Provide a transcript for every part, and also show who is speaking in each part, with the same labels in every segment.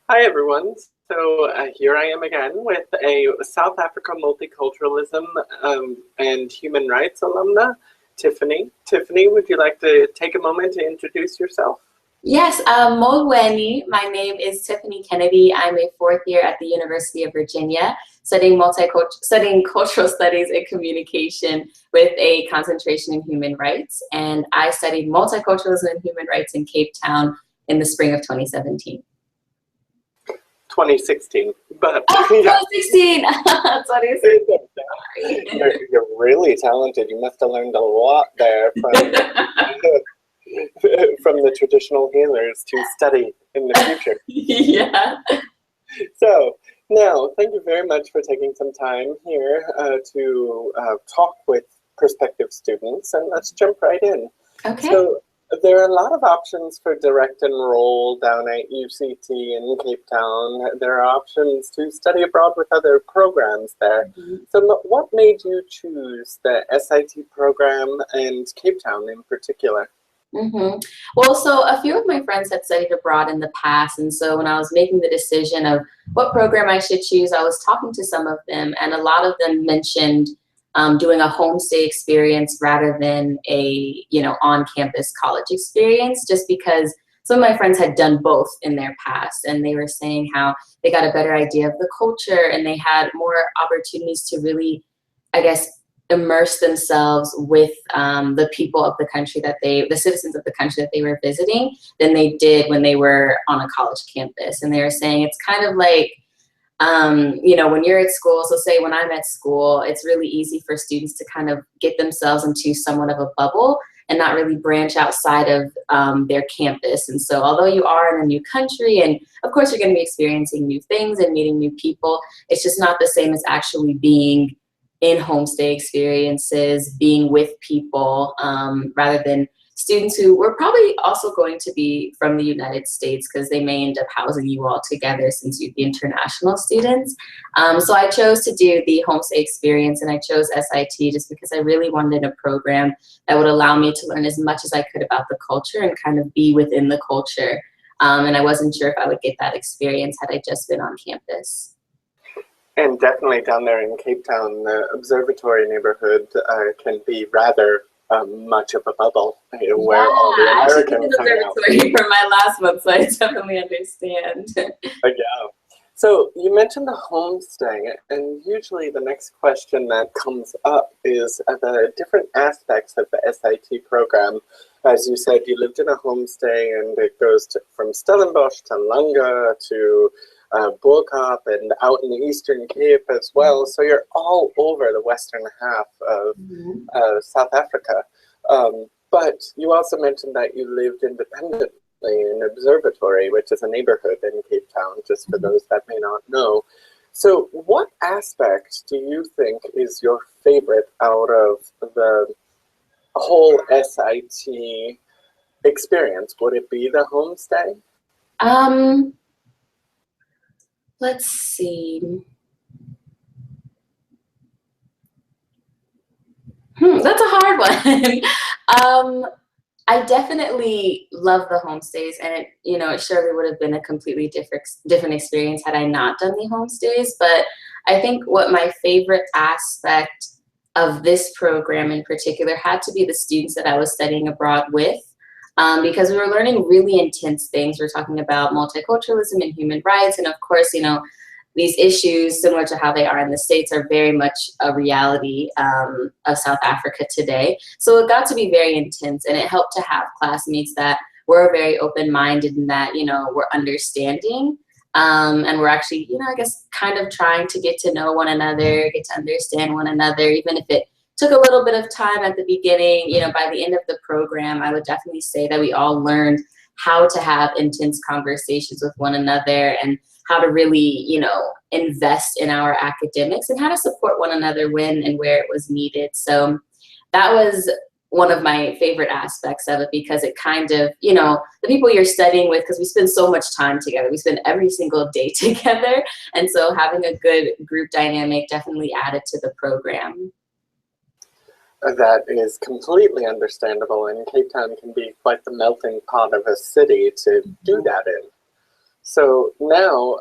Speaker 1: Hi, everyone. Here I am again with a South Africa Multiculturalism and Human Rights alumna, Tiffani. Tiffani, would you like to take a moment to introduce yourself?
Speaker 2: Yes, Molweni. My name is Tiffani Kennedy. I'm a fourth year at the University of Virginia, studying cultural studies and communication with a concentration in human rights. And I studied multiculturalism and human rights in Cape Town in the spring of 2017.
Speaker 1: 2016, but
Speaker 2: Oh,
Speaker 1: yeah.
Speaker 2: 2016! 2016.
Speaker 1: You're really talented. You must have learned a lot there from, from the traditional healers to study in the future.
Speaker 2: Yeah.
Speaker 1: So now, thank you very much for taking some time here to talk with prospective students, and let's jump right in.
Speaker 2: Okay.
Speaker 1: So there are a lot of options for direct enroll down at UCT in Cape Town. There are options to study abroad with other programs there. So what made you choose the SIT program and Cape Town in particular?
Speaker 2: Well, so a few of my friends had studied abroad in the past, and so when I was making the decision of what program I should choose, I was talking to some of them, and a lot of them mentioned doing a homestay experience rather than a on-campus college experience, just because some of my friends had done both in their past, and they were saying how they got a better idea of the culture and they had more opportunities to really, I guess, immerse themselves with the people of the country the citizens of the country that they were visiting than they did when they were on a college campus. And they were saying it's kind of like, when you're at school, so say when I'm at school, it's really easy for students to kind of get themselves into somewhat of a bubble and not really branch outside of their campus. And so although you are in a new country, and of course you're going to be experiencing new things and meeting new people, it's just not the same as actually being in homestay experiences, being with people, rather than students who were probably also going to be from the United States, because they may end up housing you all together since you'd be international students. So I chose to do the homestay experience, and I chose SIT just because I really wanted a program that would allow me to learn as much as I could about the culture and kind of be within the culture. And I wasn't sure if I would get that experience had I just been on campus.
Speaker 1: And definitely down there in Cape Town, the observatory neighborhood can be rather much of a bubble where all the Americans hang out.
Speaker 2: I actually did observatory for my last one, so I definitely understand.
Speaker 1: Yeah. So you mentioned the homestay, and usually the next question that comes up is the different aspects of the SIT program. As you said, you lived in a homestay, and it goes from Stellenbosch to Langa to Burkop and out in the Eastern Cape as well. So you're all over the western half of South Africa. But you also mentioned that you lived independently in Observatory, which is a neighborhood in Cape Town, just for those that may not know. So what aspect do you think is your favorite out of the whole SIT experience? Would it be the homestay?
Speaker 2: Let's see. That's a hard one. I definitely love the homestays, and it surely would have been a completely different experience had I not done the homestays. But I think what my favorite aspect of this program in particular had to be the students that I was studying abroad with, because we were learning really intense things. We're talking about multiculturalism and human rights, and of course, these issues, similar to how they are in the States, are very much a reality of South Africa today. So it got to be very intense, and it helped to have classmates that were very open-minded and that, were understanding. And we're actually, I guess, kind of trying to get to know one another, get to understand one another, even if it took a little bit of time at the beginning. By the end of the program, I would definitely say that we all learned how to have intense conversations with one another and how to really, invest in our academics and how to support one another when and where it was needed. So that was one of my favorite aspects of it, because it kind of, the people you're studying with, because we spend so much time together, we spend every single day together. And so having a good group dynamic definitely added to the program.
Speaker 1: That is completely understandable, and Cape Town can be quite the melting pot of a city to do that in. So now,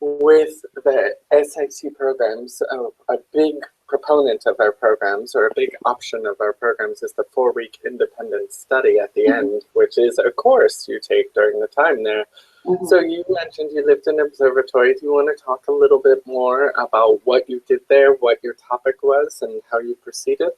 Speaker 1: with the SIT programs, a big proponent of our programs, or a big option of our programs, is the 4-week independent study at the end, which is a course you take during the time there. So you mentioned you lived in an observatory. Do you want to talk a little bit more about what you did there, what your topic was, and how you proceeded?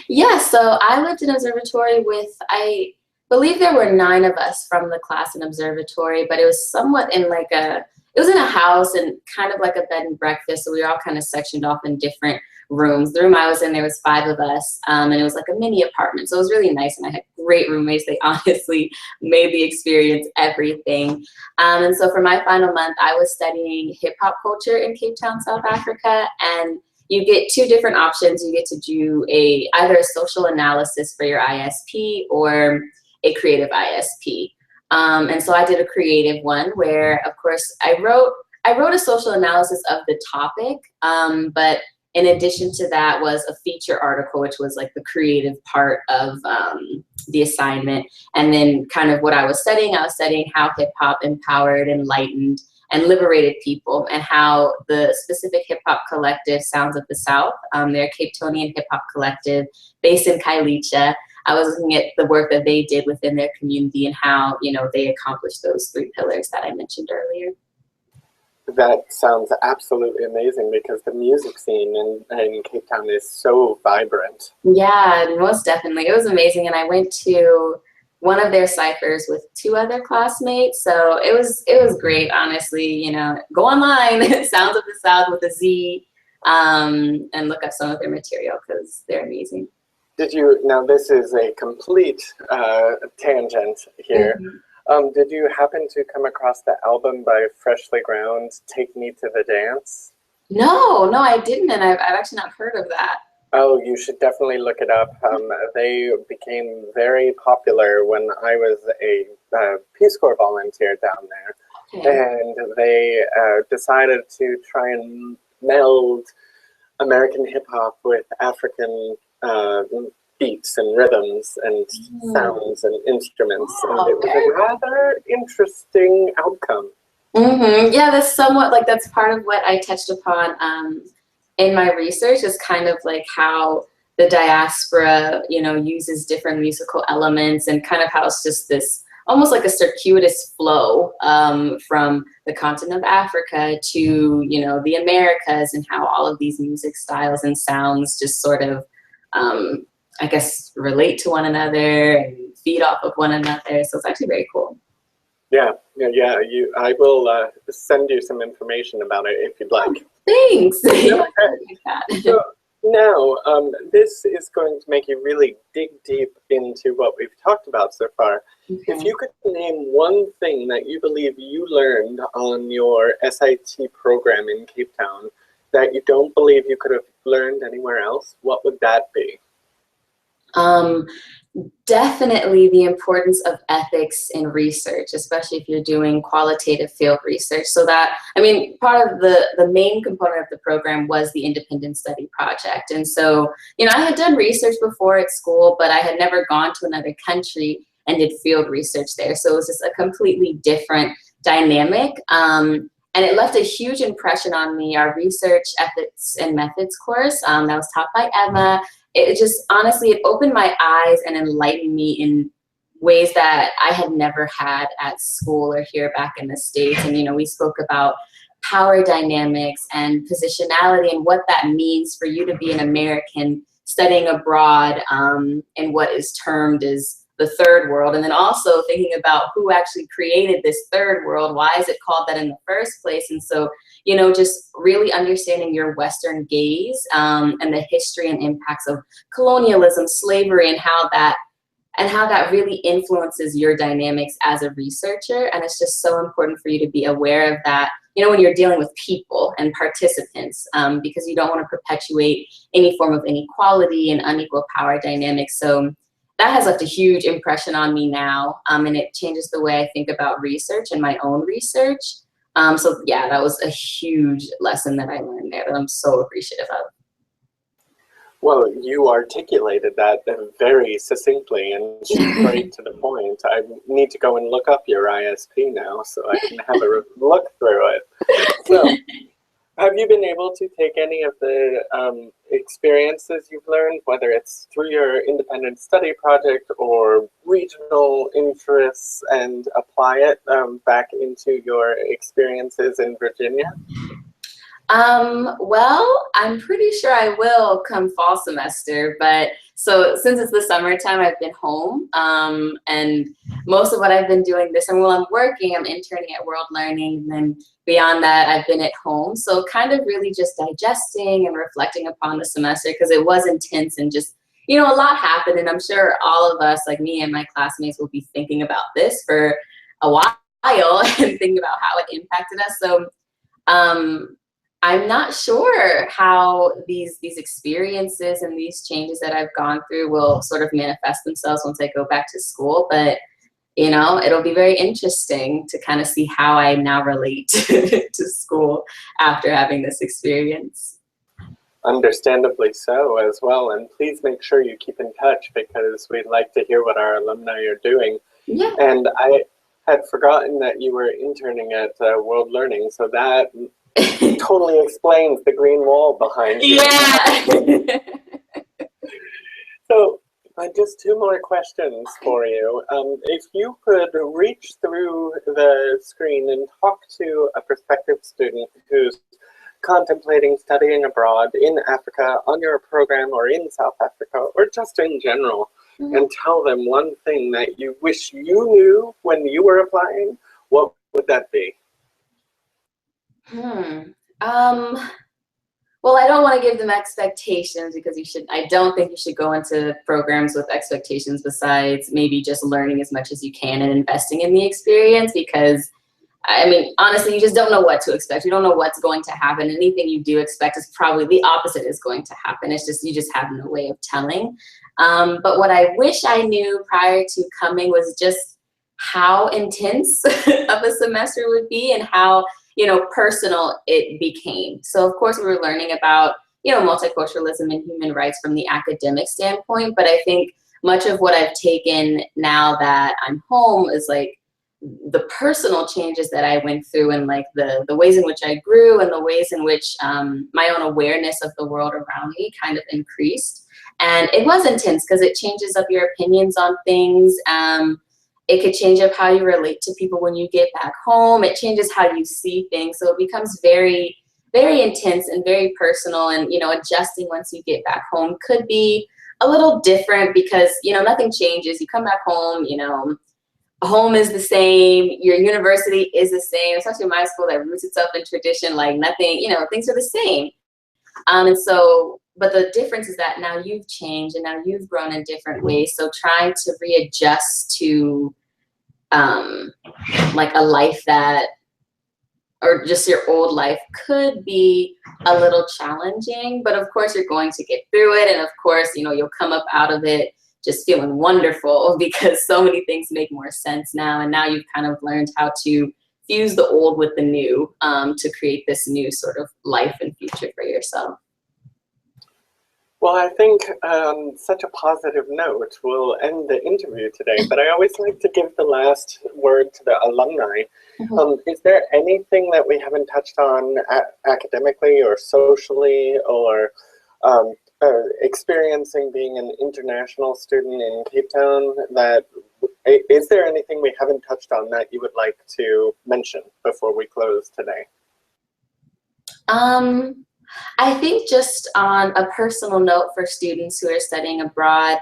Speaker 2: Yeah, so I lived in observatory with, I believe there were 9 of us from the class in observatory, but it was somewhat in like it was in a house and kind of like a bed and breakfast, so we were all kind of sectioned off in different rooms. The room I was in, there was 5 of us, and it was like a mini apartment, so it was really nice, and I had great roommates. They honestly made the experience everything. And so for my final month, I was studying hip-hop culture in Cape Town, South Africa, and you get 2 different options. You get to do either a social analysis for your ISP or a creative ISP. And so I did a creative one where, of course, I wrote a social analysis of the topic, but in addition to that was a feature article, which was like the creative part of the assignment. And then kind of what I was studying how hip hop empowered, enlightened, and liberated people, and how the specific hip hop collective Sounds of the South, they're a Cape Townian hip hop collective based in Kailicha. I was looking at the work that they did within their community and how, you know, they accomplished those 3 pillars that I mentioned earlier.
Speaker 1: That sounds absolutely amazing, because the music scene in Cape Town is so vibrant.
Speaker 2: Yeah, most definitely. It was amazing. And I went to one of their ciphers with 2 other classmates. So it was great, honestly. You know, go online, Sounds of the South with a Z, and look up some of their material because they're amazing.
Speaker 1: Did you, now this is a complete tangent here. Did you happen to come across the album by Freshly Ground, Take Me to the Dance?
Speaker 2: No, I didn't, and I've actually not heard of that.
Speaker 1: Oh, you should definitely look it up. They became very popular when I was a Peace Corps volunteer down there. And they decided to try and meld American hip-hop with African beats and rhythms and sounds and instruments. And it was a rather interesting outcome.
Speaker 2: Yeah, that's part of what I touched upon in my research, is kind of like how the diaspora, you know, uses different musical elements, and kind of how it's just this almost like a circuitous flow from the continent of Africa to, you know, the Americas, and how all of these music styles and sounds just sort of, I guess, relate to one another and feed off of one another. So it's actually very cool.
Speaker 1: Yeah. I will send you some information about it if you'd like.
Speaker 2: Thanks. Yeah,
Speaker 1: so now, this is going to make you really dig deep into what we've talked about so far. If you could name one thing that you believe you learned on your SIT program in Cape Town that you don't believe you could have learned anywhere else, what would that be?
Speaker 2: Definitely the importance of ethics in research, especially if you're doing qualitative field research. So that, I mean, part of the main component of the program was the independent study project. And so, you know, I had done research before at school, but I had never gone to another country and did field research there. So it was just a completely different dynamic. And it left a huge impression on me. Our research ethics and methods course that was taught by Emma, it just, honestly, it opened my eyes and enlightened me in ways that I had never had at school or here back in the States. And, you know, we spoke about power dynamics and positionality and what that means for you to be an American studying abroad in what is termed as the third world. And then also thinking about who actually created this third world. Why is it called that in the first place? And so, you know, just really understanding your Western gaze and the history and impacts of colonialism, slavery, and how that really influences your dynamics as a researcher. And it's just so important for you to be aware of that, you know, when you're dealing with people and participants, because you don't want to perpetuate any form of inequality and unequal power dynamics. So that has left a huge impression on me now, and it changes the way I think about research and my own research. So yeah, that was a huge lesson that I learned there that I'm so appreciative of.
Speaker 1: Well, you articulated that very succinctly and straight to the point. I need to go and look up your ISP now so I can have a look through it. So, have you been able to take any of the experiences you've learned, whether it's through your independent study project or regional interests, and apply it back into your experiences in Virginia?
Speaker 2: Well, I'm pretty sure I will come fall semester, but so since it's the summertime, I've been home, and most of what I've been doing this summer, while I'm working, I'm interning at World Learning, and then beyond that, I've been at home. So kind of really just digesting and reflecting upon the semester because it was intense and just, you know, a lot happened. And I'm sure all of us, like me and my classmates, will be thinking about this for a while and thinking about how it impacted us. So, I'm not sure how these experiences and these changes that I've gone through will sort of manifest themselves once I go back to school. But, you know, it'll be very interesting to kind of see how I now relate to school after having this experience.
Speaker 1: Understandably so as well. And please make sure you keep in touch because we'd like to hear what our alumni are doing.
Speaker 2: Yeah.
Speaker 1: And I had forgotten that you were interning at World Learning, so that totally explains the green wall behind you.
Speaker 2: Yeah.
Speaker 1: So, just two more questions for you. If you could reach through the screen and talk to a prospective student who's contemplating studying abroad in Africa on your program or in South Africa or just in general, and tell them one thing that you wish you knew when you were applying, what would that be?
Speaker 2: Well, I don't want to give them expectations because I don't think you should go into programs with expectations besides maybe just learning as much as you can and investing in the experience because, I mean, honestly, you just don't know what to expect. You don't know what's going to happen. Anything you do expect is probably the opposite is going to happen. It's just, you just have no way of telling. But what I wish I knew prior to coming was just how intense of a semester would be and how, you know, personal it became. So of course we were learning about, you know, multiculturalism and human rights from the academic standpoint, but I think much of what I've taken now that I'm home is like the personal changes that I went through and like the ways in which I grew and the ways in which my own awareness of the world around me kind of increased. And it was intense because it changes up your opinions on things. It could change up how you relate to people when you get back home. It changes how you see things. So it becomes very, very intense and very personal. And, you know, adjusting once you get back home could be a little different because, you know, nothing changes. You come back home, you know, home is the same. Your university is the same, especially my school that roots itself in tradition, like nothing, you know, things are the same. And so, but the difference is that now you've changed and now you've grown in different ways. So trying to readjust to like a life that, or just your old life could be a little challenging, but of course you're going to get through it. And of course, you know, you'll come up out of it just feeling wonderful because so many things make more sense now. And now you've kind of learned how to fuse the old with the new to create this new sort of life and future for yourself.
Speaker 1: Well, I think such a positive note will end the interview today, but I always like to give the last word to the alumni. Is there anything that we haven't touched on academically or socially or experiencing being an international student in Cape Town is there anything we haven't touched on that you would like to mention before we close today?
Speaker 2: I think just on a personal note for students who are studying abroad,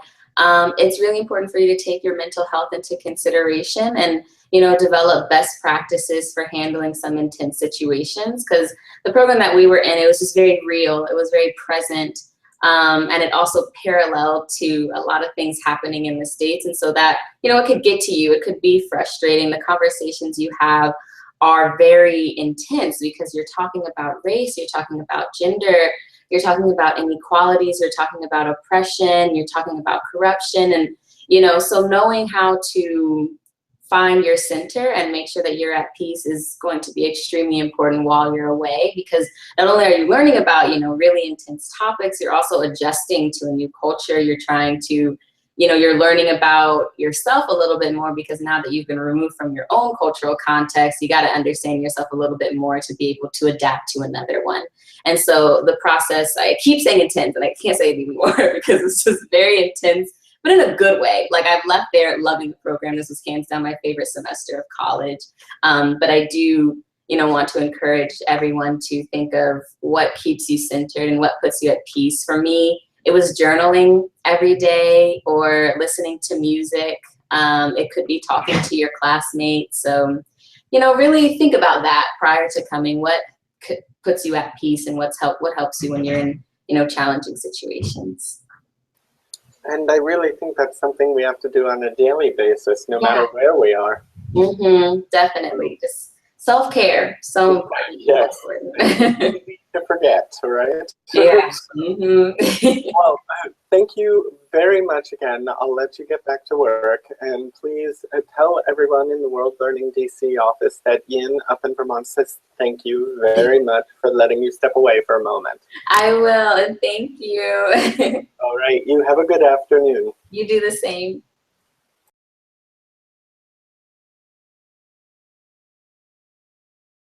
Speaker 2: it's really important for you to take your mental health into consideration and, you know, develop best practices for handling some intense situations. Because the program that we were in, it was just very real. It was very present. And it also paralleled to a lot of things happening in the States. And so that, you know, it could get to you. It could be frustrating. The conversations you have are very intense because you're talking about race, you're talking about gender, you're talking about inequalities, you're talking about oppression, you're talking about corruption. And, you know, so knowing how to find your center and make sure that you're at peace is going to be extremely important while you're away, because not only are you learning about, you know, really intense topics, you're also adjusting to a new culture. You're trying to, you know, you're learning about yourself a little bit more, because now that you've been removed from your own cultural context, you got to understand yourself a little bit more to be able to adapt to another one. And so the process, I keep saying intense, and I can't say it anymore because it's just very intense, but in a good way. Like, I've left there loving the program. This was hands down my favorite semester of college. But I do, you know, want to encourage everyone to think of what keeps you centered and what puts you at peace. For me, it was journaling every day or listening to music. It could be talking to your classmates. So, you know, really think about that prior to coming. What puts you at peace, and what helps you when you're in, you know, challenging situations.
Speaker 1: And I really think that's something we have to do on a daily basis, no matter where we are.
Speaker 2: Definitely. Just self-care. So important.
Speaker 1: Yes. Easy to forget, right?
Speaker 2: Yeah.
Speaker 1: Well, thank you very much again. I'll let you get back to work. And please tell everyone in the World Learning DC office that Yin up in Vermont says thank you very much for letting you step away for a moment.
Speaker 2: I will, and thank you.
Speaker 1: All right. You have a good afternoon.
Speaker 2: You do the same.